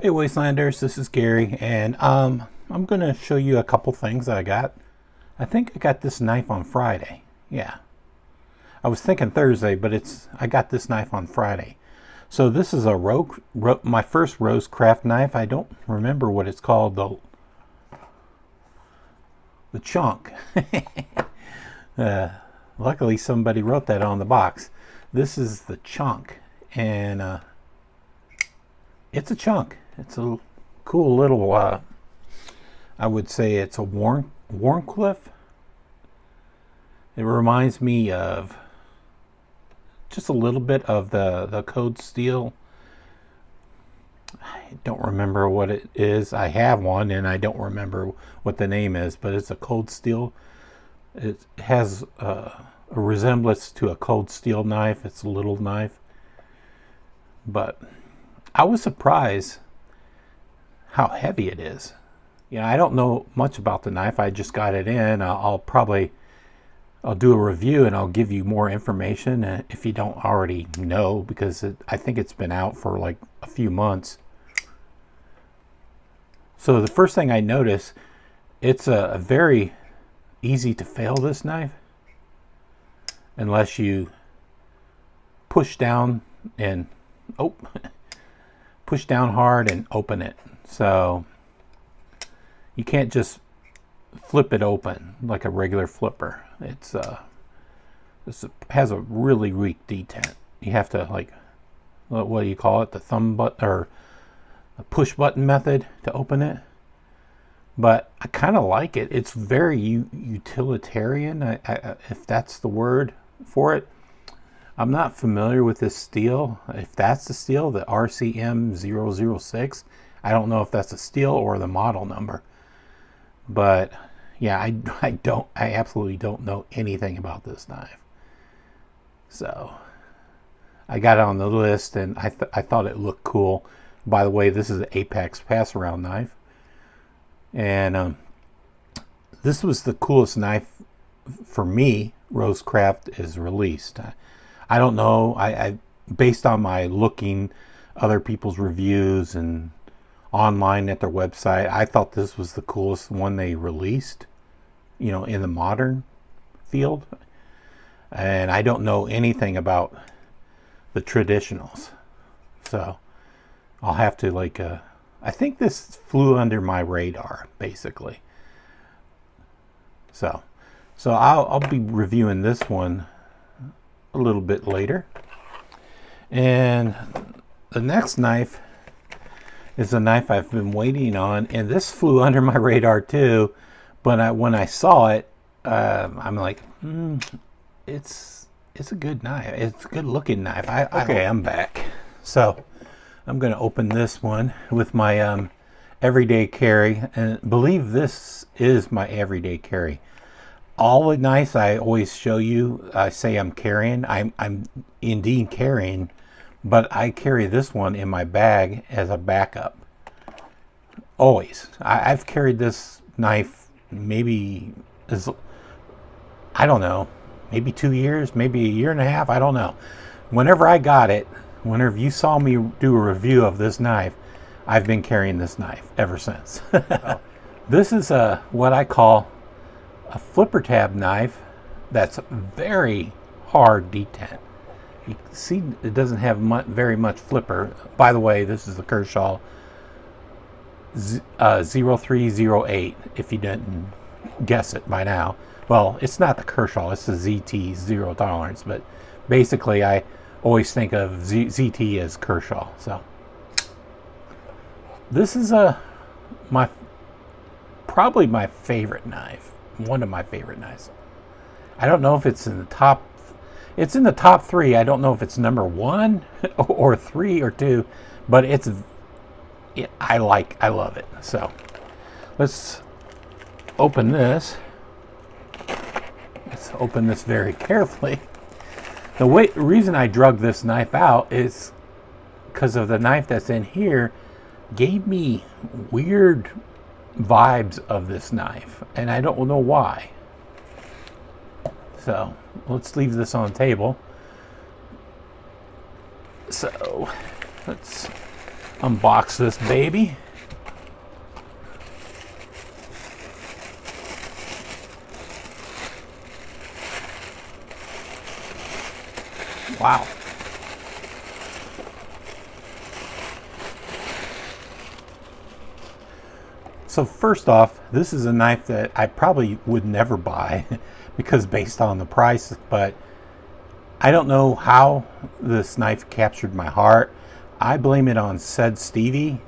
Hey Wastelanders, this is Gary, and I'm going to show you a couple things that I got. I think I got this knife on Friday. Yeah. I was thinking Thursday, but I got this knife on Friday. So this is my first Rosecraft knife. I don't remember what it's called, the Chonk. Luckily somebody wrote that on the box. This is the Chonk, and it's a chunk. It's a cool little, I would say it's a Warncliffe. It reminds me of just a little bit of the Code Steel. I don't remember what it is. I have one and I don't remember what the name is, but it's a Cold Steel. It has a resemblance to a Cold Steel knife. It's a little knife. But I was surprised how heavy it is. I don't know much about the knife. I just got it in. I'll do a review and I'll give you more information if you don't already know, because I think it's been out for like a few months. So the first thing I notice, it's a very easy to fail, this knife, unless you push down and push down hard and open it. So you can't just flip it open like a regular flipper. This has a really weak detent. You have to, like, what do you call it, the thumb button or a push button method to open it. But I kind of like it. It's very utilitarian, if that's the word for it. I'm not familiar with this steel. If that's the steel, the RCM 006, I don't know if that's a steel or the model number. But yeah, I absolutely don't know anything about this knife. So I got it on the list, and I thought it looked cool. By the way, this is an Apex pass around knife, and this was the coolest knife for me Rosecraft is released. I don't know. I based on my looking other people's reviews and online at their website, I thought this was the coolest one they released, in the modern field. And I don't know anything about the traditionals, so I'll have to I think this flew under my radar basically. So I'll be reviewing this one a little bit later. And the next knife is a knife I've been waiting on, and this flew under my radar too, but when I saw it, I'm like, it's a good knife. It's a good looking knife. Okay, I'm back. So I'm going to open this one with my everyday carry, and believe this is my everyday carry. All the knives I always show you, I say I'm carrying. I'm indeed carrying, but I carry this one in my bag as a backup. Always. I've carried this knife maybe, I don't know, maybe 2 years, maybe a year and a half, I don't know. Whenever I got it, whenever you saw me do a review of this knife, I've been carrying this knife ever since. This is what I call a flipper tab knife that's very hard detent. You see, it doesn't have very much flipper. By the way, this is the Kershaw 0308, if you didn't guess it by now. Well, it's not the Kershaw, it's the ZT, zero tolerance, but basically I always think of ZT as Kershaw. So this is probably my favorite knife. One of my favorite knives. I don't know if it's in the top. It's in the top 3. I don't know if it's number 1 or 3 or 2, but I love it. So let's open this. Let's open this very carefully. The reason I drug this knife out is because of the knife that's in here gave me weird vibes of this knife, and I don't know why. So let's leave this on the table. So let's unbox this baby. Wow. So first off, this is a knife that I probably would never buy because based on the price, but I don't know how this knife captured my heart. I blame it on said Stevie,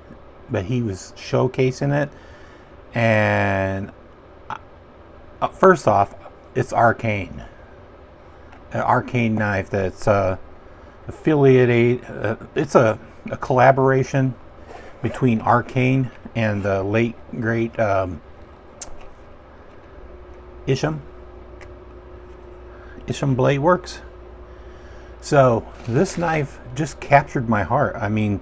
but he was showcasing it. And first off, it's Arcane. An Arcane knife that's affiliated. It's a collaboration between Arcane and the late great Isham Blade Works. So this knife just captured my heart. I mean,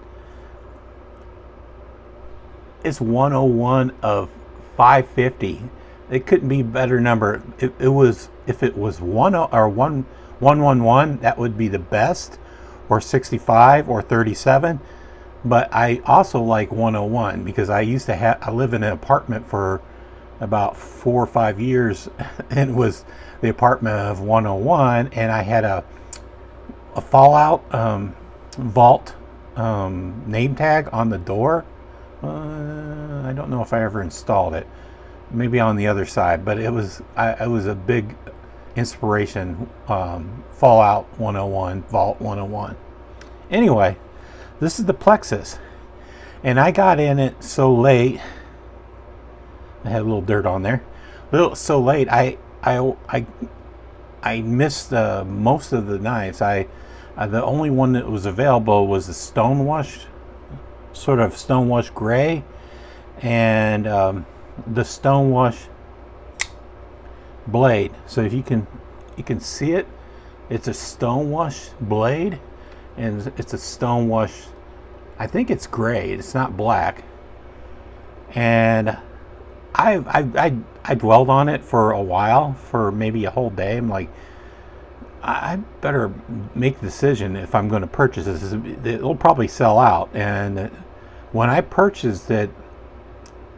it's 101 of 550. It couldn't be a better number. It was, if it was 111, that would be the best, or 65 or 37. But I also like 101 because I live in an apartment for about 4 or 5 years, and it was the apartment of 101, and I had a Fallout vault name tag on the door. I don't know if I ever installed it. Maybe on the other side, but it was a big inspiration. Fallout 101, Vault 101. Anyway, this is the Plexus, and I got in it so late. I had a little dirt on there. So late, I missed most of the knives. The only one that was available was the stonewashed, sort of stonewashed gray, and the stonewash blade. So if you can see it, it's a stonewash blade, and it's a stonewash. I think it's gray. It's not black. And I dwelled on it for a while, for maybe a whole day. I'm like, I better make the decision if I'm going to purchase this. It'll probably sell out. And when I purchased it,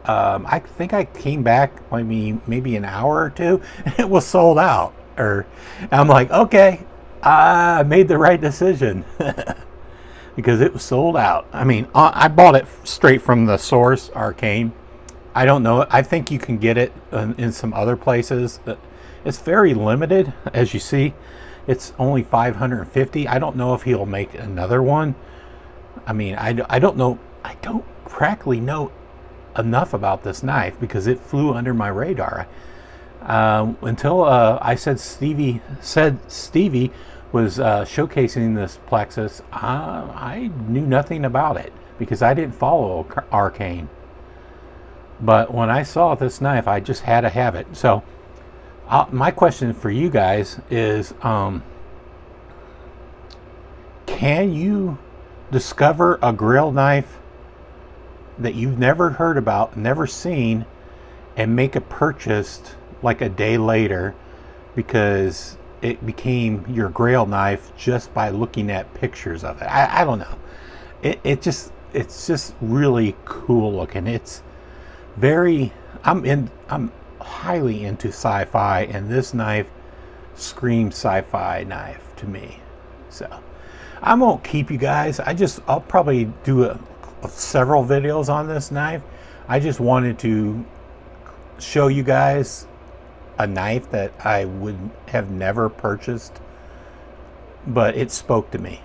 I think I came back maybe an hour or two, and it was sold out. I'm like, okay, I made the right decision because it was sold out. I mean, I bought it straight from the source, Arcane. I don't know. I think you can get it in some other places. It's very limited, as you see. It's only 550. I don't know if he'll make another one. I mean, I don't know. I don't practically know enough about this knife because it flew under my radar until I said Stevie was showcasing this Plexus. I knew nothing about it because I didn't follow Arcane. But when I saw this knife, I just had to have it. So my question for you guys is, can you discover a Grail knife that you've never heard about, never seen, and make a purchase like a day later because it became your Grail knife just by looking at pictures of it? I don't know. It's just really cool looking. It's very, I'm highly into sci-fi, and this knife screams sci-fi knife to me. So I won't keep you guys. I'll probably do several videos on this knife. I just wanted to show you guys a knife that I would have never purchased, but it spoke to me.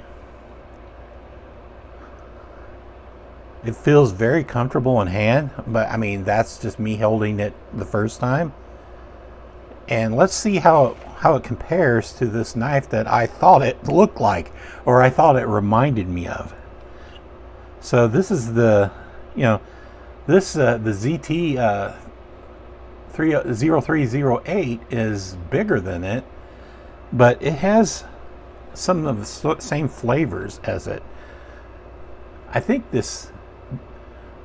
It feels very comfortable in hand, but I mean, that's just me holding it the first time. And let's see how it compares to this knife that I thought it looked like, or I thought it reminded me of. So this is the, the ZT 0308 is bigger than it, but it has some of the same flavors as it. I think the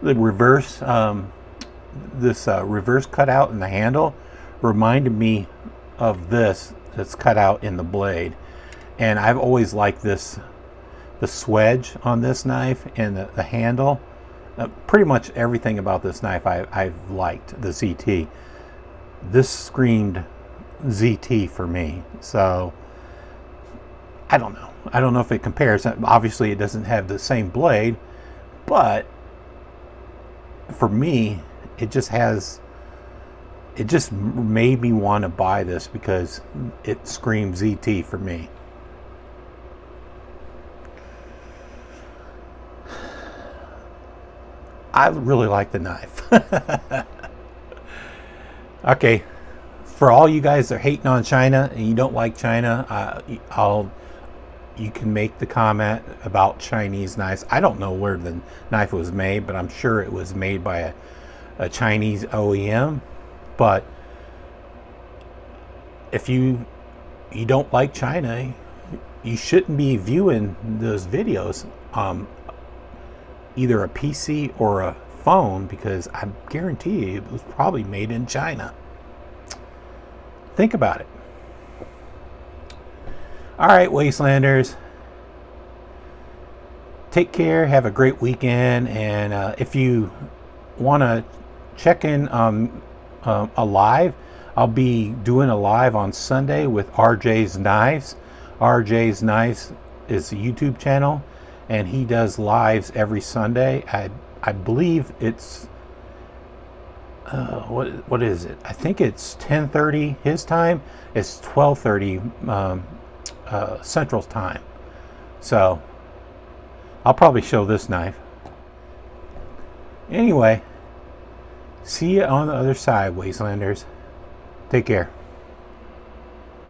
reverse, reverse cutout in the handle reminded me of this that's cut out in the blade, and I've always liked this the swedge on this knife and the handle. Pretty much everything about this knife I've liked, the ZT. This screamed ZT for me. So I don't know. I don't know if it compares. Obviously it doesn't have the same blade, but for me it just made me want to buy this because it screams ZT for me. I really like the knife. Okay, for all you guys that are hating on China and you don't like China, you can make the comment about Chinese knives. I don't know where the knife was made, but I'm sure it was made by a Chinese OEM. But if you don't like China, you shouldn't be viewing those videos, either a PC or a phone, because I guarantee you it was probably made in China. Think about it. All right, Wastelanders. Take care. Have a great weekend. And if you want to check in a live, I'll be doing a live on Sunday with RJ's Knives. RJ's Knives is a YouTube channel, and he does lives every Sunday. I believe it's what is it? I think it's 10:30 his time. It's 12:30 Central Time. So I'll probably show this knife. Anyway, see you on the other side, Wastelanders. Take care.